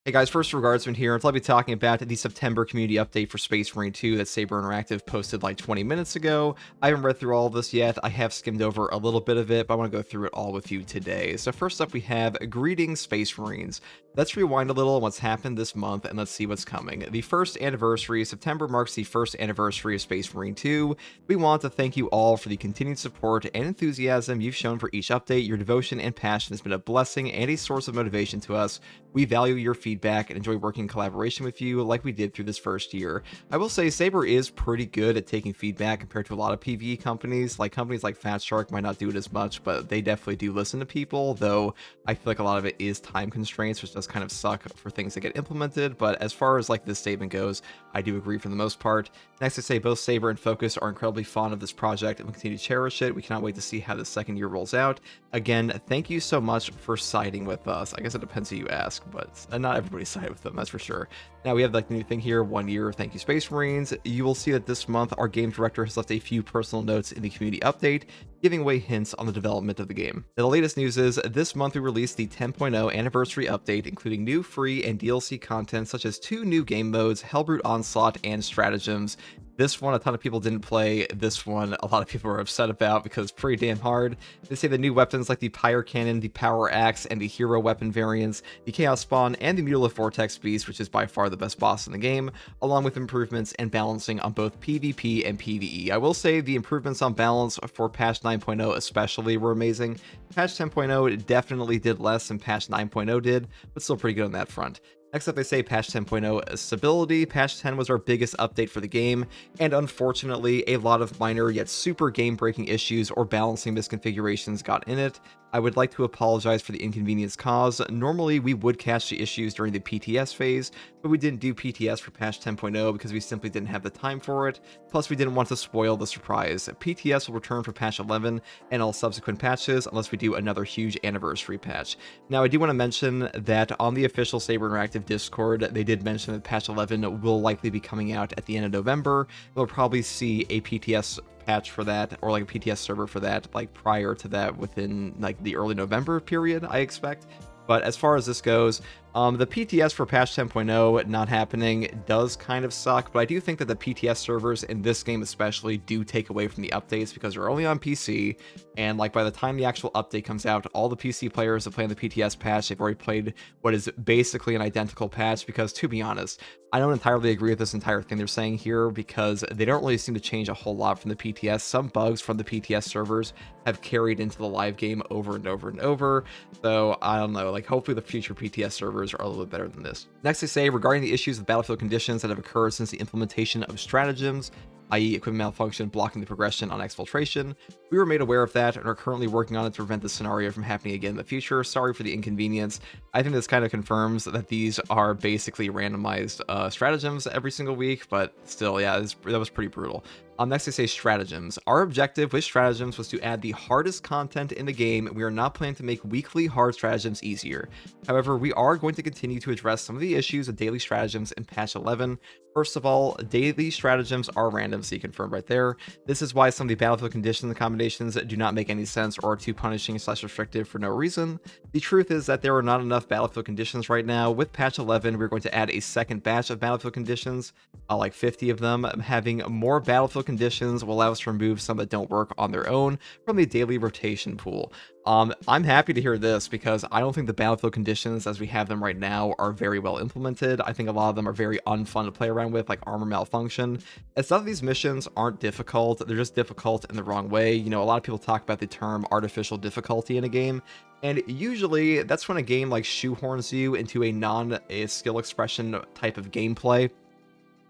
Hey guys, first regardsman here. I'll be talking about the September community update for Space Marine 2 that Saber Interactive posted like 20 minutes ago. I haven't read through all of this yet. I have skimmed over a little bit of it, but I want to go through it all with you today. So first up, we have Greetings Space Marines. Let's rewind a little on what's happened this month and let's see what's coming. The first anniversary, September marks the first anniversary of Space Marine 2. We want to thank you all for the continued support and enthusiasm you've shown for each update. Your devotion and passion has been a blessing and a source of motivation to us. We value your feedback and enjoy working in collaboration with you like we did through this first year. I will say Saber is pretty good at taking feedback compared to a lot of PvE companies. Like companies like Fat Shark might not do it as much, but they definitely do listen to people, though I feel like a lot of it is time constraints, which does kind of suck for things that get implemented. But as far as like this statement goes, I do agree for the most part. Next, I say both Saber and Focus are incredibly fond of this project and will continue to cherish it. We cannot wait to see how the second year rolls out. Again, thank you so much for siding with us. I guess it depends who you ask, but not everybody sided with them, that's for sure. Now we have like the new thing here, 1 year, thank you Space Marines. You will see that this month our game director has left a few personal notes in the community update, giving away hints on the development of the game. Now, the latest news is this month we released the 10.0 anniversary update, including new free and DLC content such as 2 new game modes, Hellbrute Onslaught and Stratagems. This one, a ton of people didn't play. This one, a lot of people were upset about because it's pretty damn hard. They say the new weapons like the Pyre Cannon, the Power Axe, and the Hero Weapon variants, the Chaos Spawn, and the Mutilith Vortex Beast, which is by far the best boss in the game, along with improvements and balancing on both PvP and PvE. I will say the improvements on balance for patch 9.0 especially were amazing. Patch 10.0 definitely did less than patch 9.0 did, but still pretty good on that front. Next up, they say patch 10.0 stability. Patch 10 was our biggest update for the game, and unfortunately, a lot of minor yet super game-breaking issues or balancing misconfigurations got in it. I would like to apologize for the inconvenience caused. Normally, we would catch the issues during the PTS phase, but we didn't do PTS for patch 10.0 because we simply didn't have the time for it. Plus, we didn't want to spoil the surprise. PTS will return for patch 11 and all subsequent patches unless we do another huge anniversary patch. Now, I do want to mention that on the official Saber Interactive Discord, they did mention that patch 11 will likely be coming out at the end of November. We'll probably see a PTS patch for that, or like a PTS server for that, like prior to that, within like the early November period, I expect. But as far as this goes, the PTS for patch 10.0 not happening does kind of suck, but I do think that the PTS servers in this game especially do take away from the updates because they're only on PC, and like by the time the actual update comes out, all the PC players that play on the PTS patch, they've already played what is basically an identical patch, because to be honest, I don't entirely agree with this entire thing they're saying here because they don't really seem to change a whole lot from the PTS. Some bugs from the PTS servers have carried into the live game over and over and over, so I don't know, like hopefully the future PTS servers are a little bit better than this. Next, they say regarding the issues with battlefield conditions that have occurred since the implementation of stratagems, i.e. equipment malfunction blocking the progression on exfiltration. We were made aware of that and are currently working on it to prevent this scenario from happening again in the future. Sorry for the inconvenience. I think this kind of confirms that these are basically randomized stratagems every single week, but still, yeah, that was pretty brutal. Next, they say stratagems. Our objective with stratagems was to add the hardest content in the game. We are not planning to make weekly hard stratagems easier. However, we are going to continue to address some of the issues of daily stratagems in patch 11. First of all, daily stratagems are random, so you confirm right there. This is why some of the battlefield conditions and combinations do not make any sense or are too punishing / restrictive for no reason. The truth is that there are not enough battlefield conditions right now. With patch 11, we're going to add a second batch of battlefield conditions, like 50 of them. Having more battlefield conditions will allow us to remove some that don't work on their own from the daily rotation pool. I'm happy to hear this because I don't think the battlefield conditions as we have them right now are very well implemented. I think a lot of them are very unfun to play around with, like armor malfunction. And some of these missions aren't difficult, they're just difficult in the wrong way. You know, a lot of people talk about the term artificial difficulty in a game, and usually that's when a game like shoehorns you into a non-skill expression type of gameplay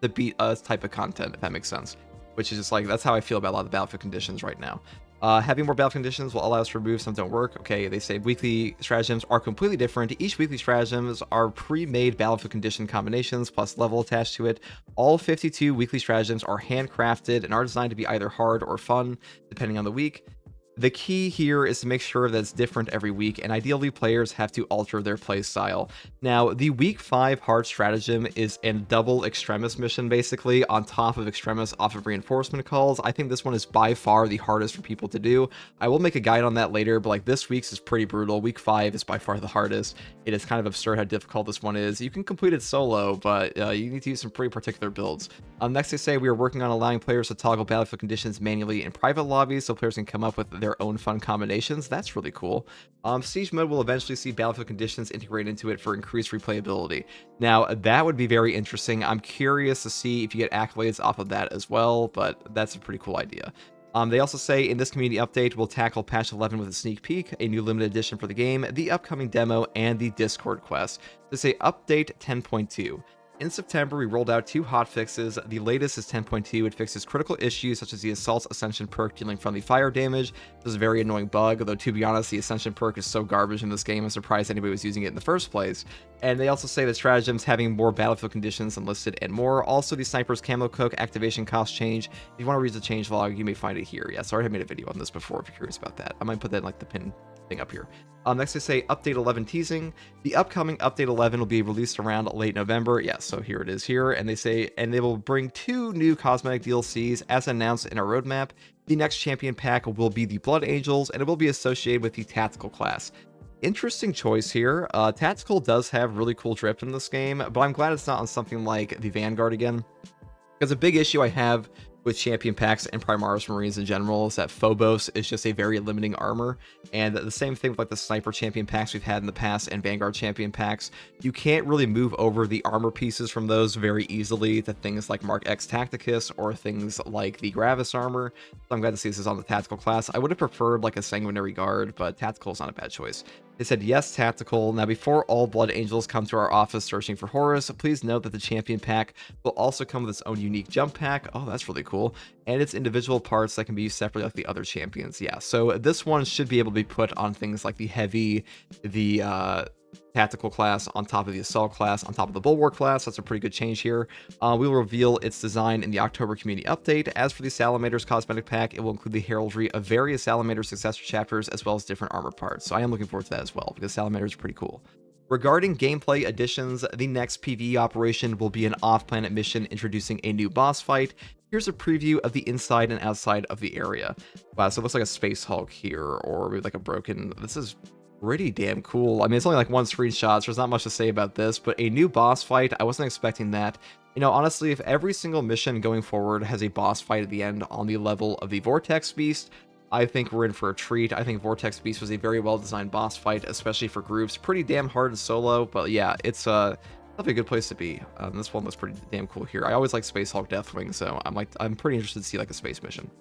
to beat us type of content, if that makes sense. Which is just like, that's how I feel about a lot of the battlefield conditions right now. Having more battlefield conditions will allow us to remove some that don't work. Okay, they say weekly stratagems are completely different. Each weekly stratagems are pre-made battlefield condition combinations plus level attached to it. All 52 weekly stratagems are handcrafted and are designed to be either hard or fun, depending on the week. The key here is to make sure that it's different every week, and ideally players have to alter their play style. Now, the week 5 hard stratagem is a double extremis mission, basically, on top of extremis off of reinforcement calls. I think this one is by far the hardest for people to do. I will make a guide on that later, but like this week's is pretty brutal. Week 5 is by far the hardest. It is kind of absurd how difficult this one is. You can complete it solo, but you need to use some pretty particular builds. Next, they say we are working on allowing players to toggle battlefield conditions manually in private lobbies so players can come up with their own fun combinations. That's really cool. Siege mode will eventually see battlefield conditions integrated into it for increased replayability. Now, that would be very interesting. I'm curious to see if you get accolades off of that as well, but that's a pretty cool idea. They also say in this community update, we'll tackle patch 11 with a sneak peek, a new limited edition for the game, the upcoming demo, and the Discord quest. They say update 10.2. In September, we rolled out 2 hotfixes. The latest is 10.2. It fixes critical issues such as the Assault Ascension perk dealing friendly fire damage. This is a very annoying bug, though to be honest, the Ascension perk is so garbage in this game, I'm surprised anybody was using it in the first place. And they also say that stratagems having more battlefield conditions enlisted and more. Also, the Sniper's Camo Coke activation cost change. If you want to read the change log, you may find it here. Yes, I already made a video on this before if you're curious about that. I might put that in like the pin thing up here. Next they say update 11 teasing. The upcoming update 11 will be released around late November. Yes, so here it is here. And they say, and they will bring 2 new cosmetic DLCs as announced in our roadmap. The next champion pack will be the Blood Angels, and it will be associated with the tactical class. Interesting choice here. Tactical does have really cool drip in this game, but I'm glad it's not on something like the Vanguard again. Because a big issue I have with champion packs and Primaris Marines in general is that Phobos is just a very limiting armor, and the same thing with like the Sniper champion packs we've had in the past and Vanguard champion packs. You can't really move over the armor pieces from those very easily to things like Mark X Tacticus or things like the Gravis armor, so I'm glad to see this is on the tactical class. I would have preferred like a Sanguinary Guard, but tactical is not a bad choice. They said, yes, tactical. Now, before all Blood Angels come to our office searching for Horus, please note that the champion pack will also come with its own unique jump pack. Oh, that's really cool. And its individual parts that can be used separately like the other champions. Yeah, so this one should be able to be put on things like the heavy, the tactical class on top of the assault class on top of the bulwark class. That's a pretty good change here. We will reveal its design in the October community update. As for the Salamander's cosmetic pack, it will include the heraldry of various Salamander successor chapters as well as different armor parts. So I am looking forward to that as well because Salamander is pretty cool. Regarding gameplay additions, the next PvE operation will be an off-planet mission introducing a new boss fight. Here's a preview of the inside and outside of the area. Wow, so it looks like a Space Hulk here, or maybe like a broken... This is pretty damn cool. I mean, it's only like one screenshot, so there's not much to say about this, but a new boss fight, I wasn't expecting that. You know, honestly, if every single mission going forward has a boss fight at the end on the level of the Vortex Beast, I think we're in for a treat. I think Vortex Beast was a very well-designed boss fight, especially for groups. Pretty damn hard in solo, but yeah, it's definitely a good place to be. This one looks pretty damn cool here. I always like Space Hulk Deathwing, so I'm pretty interested to see like a space mission.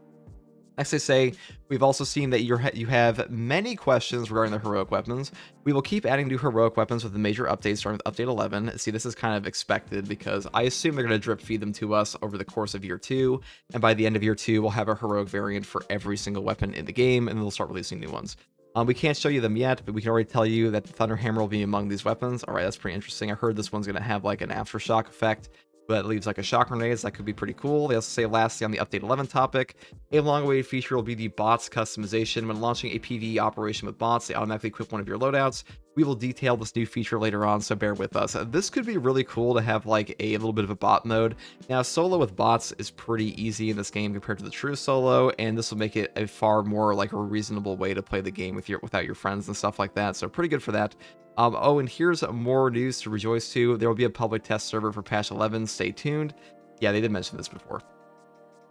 Next, they say, we've also seen that you have many questions regarding the heroic weapons. We will keep adding new heroic weapons with the major updates starting with Update 11. See, this is kind of expected because I assume they're going to drip feed them to us over the course of Year 2, and by the end of Year 2, we'll have a heroic variant for every single weapon in the game, and then they'll start releasing new ones. We can't show you them yet, but we can already tell you that the Thunder Hammer will be among these weapons. All right, that's pretty interesting. I heard this one's going to have like an aftershock effect, but leaves like a shock grenades. That could be pretty cool. They also say, lastly, on the Update 11 topic, a long-awaited feature will be the bots customization. When launching a PvE operation with bots, they automatically equip one of your loadouts. We will detail this new feature later on, so bear with us. This could be really cool to have like a little bit of a bot mode. Now, solo with bots is pretty easy in this game compared to the true solo, and this will make it a far more like a reasonable way to play the game without your friends and stuff like that. So pretty good for that. Oh, and here's more news to rejoice to. There will be a public test server for patch 11. Stay tuned. Yeah, they did mention this before,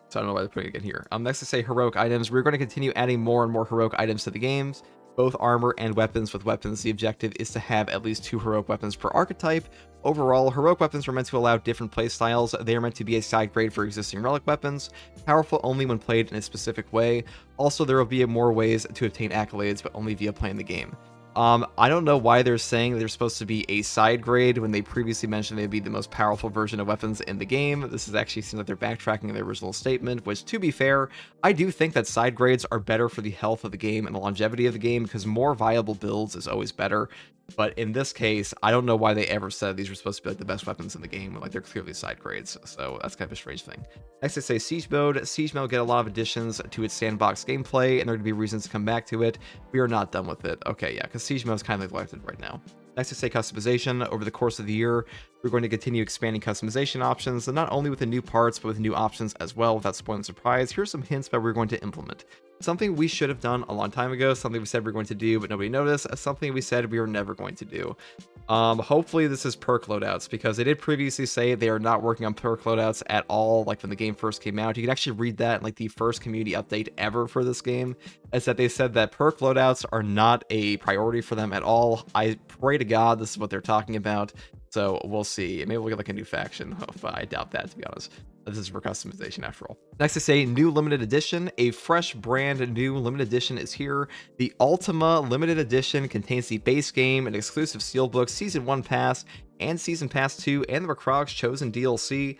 so I don't know why they're putting it in here. Next, they say heroic items. We're going to continue adding more and more heroic items to the games, both armor and weapons. With weapons, the objective is to have at least 2 heroic weapons per archetype. Overall, heroic weapons are meant to allow different playstyles. They are meant to be a side grade for existing relic weapons, powerful only when played in a specific way. Also, there will be more ways to obtain accolades, but only via playing the game. I don't know why they're saying they're supposed to be a side grade when they previously mentioned they'd be the most powerful version of weapons in the game. This is actually seems like they're backtracking their original statement, which, to be fair, I do think that side grades are better for the health of the game and the longevity of the game because more viable builds is always better. But in this case, I don't know why they ever said these were supposed to be like the best weapons in the game. Like they're clearly side grades, so that's kind of a strange thing. Next, they say Siege Mode. Siege Mode get a lot of additions to its sandbox gameplay, and there are going to be reasons to come back to it. We are not done with it. Okay, yeah, because Siege Mode is kind of neglected right now. Next, they say customization. Over the course of the year, we're going to continue expanding customization options, and not only with the new parts, but with new options as well. Without spoiling the surprise, here's some hints that we're going to implement. Something we should have done a long time ago, something we said we were going to do, but nobody noticed, something we said we were never going to do. Hopefully this is perk loadouts, because they did previously say they are not working on perk loadouts at all, like when the game first came out. You can actually read that in like the first community update ever for this game, is that they said that perk loadouts are not a priority for them at all. I pray to God this is what they're talking about. So we'll see. Maybe we'll get like a new faction, but I doubt that, to be honest. This is for customization after all. Next, they say new limited edition. A fresh brand new limited edition is here. The Ultima limited edition contains the base game, an exclusive steelbook, Season 1 Pass, and Season Pass 2, and the McCrog's Chosen DLC.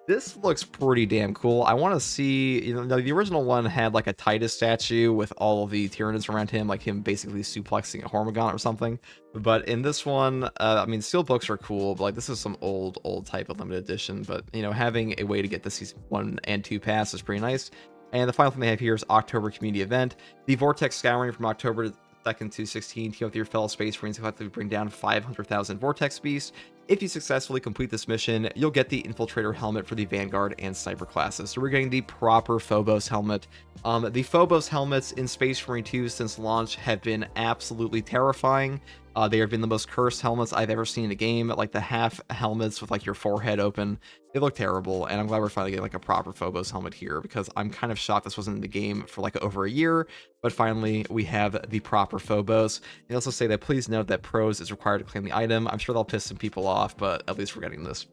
This looks pretty damn cool. I want to see, you know, the original one had like a Titus statue with all of the Tyranids around him, like him basically suplexing a Hormigaunt or something. But in this one, I mean, steelbooks are cool, but like this is some old type of limited edition. But, you know, having a way to get the Season 1 and 2 pass is pretty nice. And the final thing they have here is October community event. The Vortex Scouring from October 2nd to 16th. Team with your fellow Space Marines to collectively bring down 500,000 Vortex Beasts. If you successfully complete this mission, you'll get the Infiltrator helmet for the Vanguard and Sniper classes. So we're getting the proper Phobos helmet. The Phobos helmets in Space Marine 2 since launch have been absolutely terrifying. They have been the most cursed helmets I've ever seen in a game, like the half helmets with like your forehead open. They look terrible, and I'm glad we're finally getting like a proper Phobos helmet here, because I'm kind of shocked this wasn't in the game for like over a year, but finally we have the proper Phobos. They also say that please note that pros is required to claim the item. I'm sure they'll piss some people off, but at least we're getting this.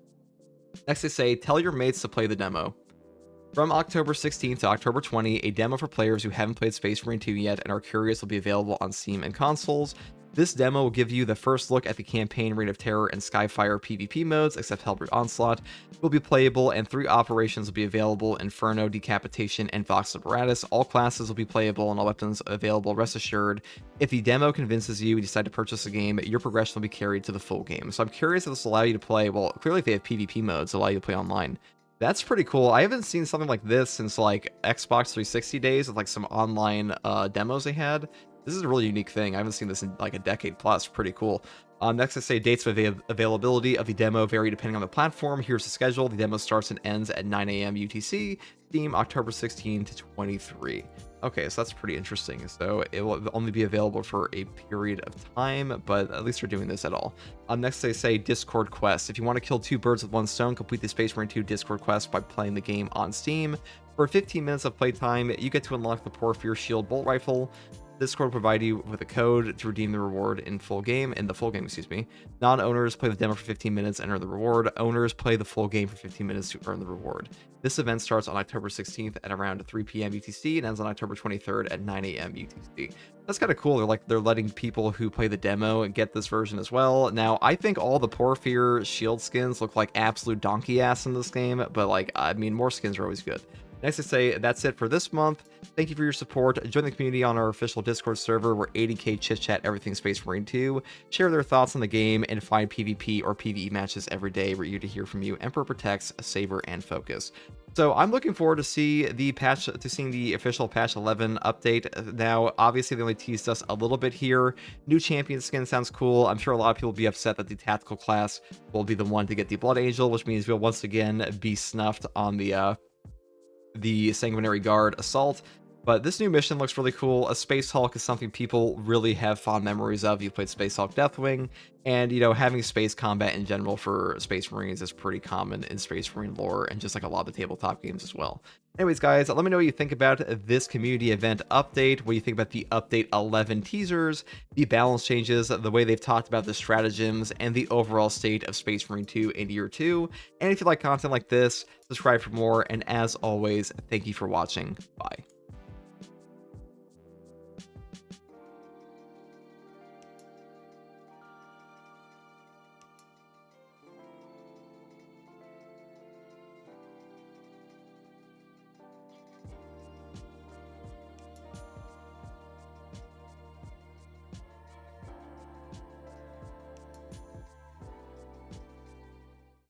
Next, they say tell your mates to play the demo. From October 16th to October 20, a demo for players who haven't played Space Marine 2 yet and are curious will be available on Steam and consoles. This demo will give you the first look at the campaign, Reign of Terror, and Skyfire PvP modes, except Hellbrute Onslaught will be playable, and 3 operations will be available: Inferno, Decapitation, and Vox Apparatus. All classes will be playable and all weapons available. Rest assured, if the demo convinces you and decide to purchase the game, your progression will be carried to the full game. So I'm curious if this will allow you to play, well, clearly if they have PvP modes, allow you to play online. That's pretty cool. I haven't seen something like this since like Xbox 360 days, with like some online demos they had. This is a really unique thing. I haven't seen this in like a decade plus. Pretty cool. Next, I say dates of availability of the demo vary depending on the platform. Here's the schedule. The demo starts and ends at 9 a.m. UTC. Steam, October 16 to 23. Okay, so that's pretty interesting. So it will only be available for a period of time, but at least they're doing this at all. Next, they say Discord quest. If you want to kill 2 birds with 1 stone, complete the Space Marine 2 Discord quest by playing the game on Steam. For 15 minutes of playtime, you get to unlock the Porphyr Shield Bolt Rifle. Discord will provide you with a code to redeem the reward in the full game. Non-owners play the demo for 15 minutes and earn the reward. Owners play the full game for 15 minutes to earn the reward. This event starts on October 16th at around 3 p.m. UTC and ends on October 23rd at 9 a.m. UTC. That's kind of cool. They're letting people who play the demo get this version as well. Now, I think all the Porphyr shield skins look like absolute donkey ass in this game, but like, I mean, more skins are always good. Next, I say that's it for this month. Thank you for your support. Join the community on our official Discord server where 80k chit chat everything Space Marine 2, share their thoughts on the game, and find PvP or PvE matches every day. We're eager to hear from you. Emperor protects, Saber, and Focus. So I'm looking forward to seeing the official patch 11 update. Now, obviously, they only teased us a little bit here. New champion skin sounds cool. I'm sure a lot of people will be upset that the tactical class will be the one to get the Blood Angel, which means we'll once again be snuffed on the Sanguinary Guard assault. But this new mission looks really cool. A Space Hulk is something people really have fond memories of. You played Space Hulk Deathwing, and you know, having space combat in general for Space Marines is pretty common in Space Marine lore and just like a lot of the tabletop games as well. Anyways, guys, let me know what you think about this community event update, what you think about the update 11 teasers, the balance changes, the way they've talked about the stratagems, and the overall state of Space Marine 2 in Year 2. And if you like content like this, subscribe for more, and as always, thank you for watching. Bye.